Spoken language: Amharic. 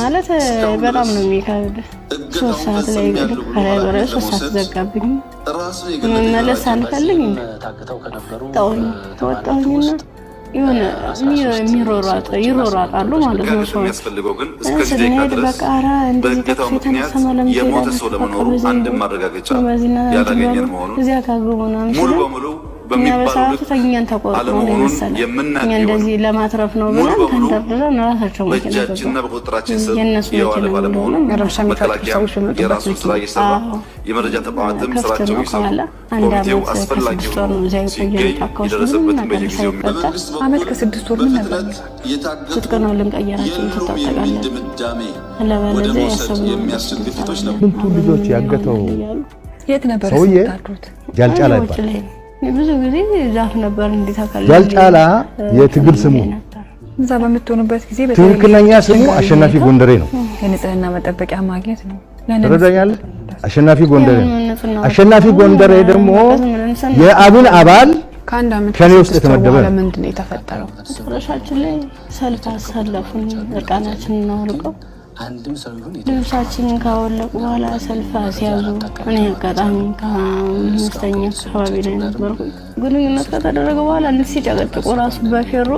ማለት በጣም ነው የሚከብድ 3 ሰዓት ላይ ከላይ 3 ሰዓት ዘጋብኝ መመለስ አልፈልግም ተወጣሁኝና የሆነ ይሮራጣሉ ማለት ነው ሰው የሚያስፈልገው ግን እስከ ደቂቃ ድረስ በቃራ እንደዚህ ተሰማለም የሞተ ሰው ለመኖሩ አንድ ማረጋገጫ ያላገኘን መሆኑን እዚያ ካገቡና ሙሉ በሙሉ በሚባለው ተኛን ተቆርጠው ነው መሰለኝ እንደዚህ ለማትረፍ ነው ብለን ተንደርድረን ራሳቸው በእጃችንና በቁጥጥራችን ስር የዋለ ባለመሆኑ መከላከያ የራሱን ስራ እየሰራ የመረጃ ተቋማትም ስራቸው እየሰሩ ኮሚቴው አስፈላጊውን ሲገኝ የደረሰበትን በየጊዜው ዓመት ከ6 ወር ምን ነበር ትጥቀናው ልንቀየራችን ተጣጣቃለን ለበለዚያ ያሰብነው ስንቱ ልጆች ያገተው የት ነበር ታድሩት ጃልጫላ ይባላል ብዙ ጊዜ ዛፍ ነበር እንዲታከለ ጃልጫላ የትግል ስሙ እዛ በመጥቶንበት ጊዜ ትክክለኛ ስሙ አሸናፊ ጎንደሬ ነው የንጽህና መጠበቂያ ማግኘት ነው ተረዳኛል አሸናፊ ጎንደሬ ደግሞ የአብን አባል ከአንድ አመት ከኔ ውስጥ የተመደበ ለምንድን ነው የተፈጠረው ራሳችን ላይ ሰልፍ አሰለፉን እርቃናችንን ነው አልቀው ልብሳችንን ካወለቁ በኋላ ሰልፍ ሲያዙ እኔ አጋጣሚ ከአምስተኛ አካባቢ ላይ ነበርኩ ግንኙነት ከተደረገ በኋላ ሲጨቀጭቁ ራሱ በፌሮ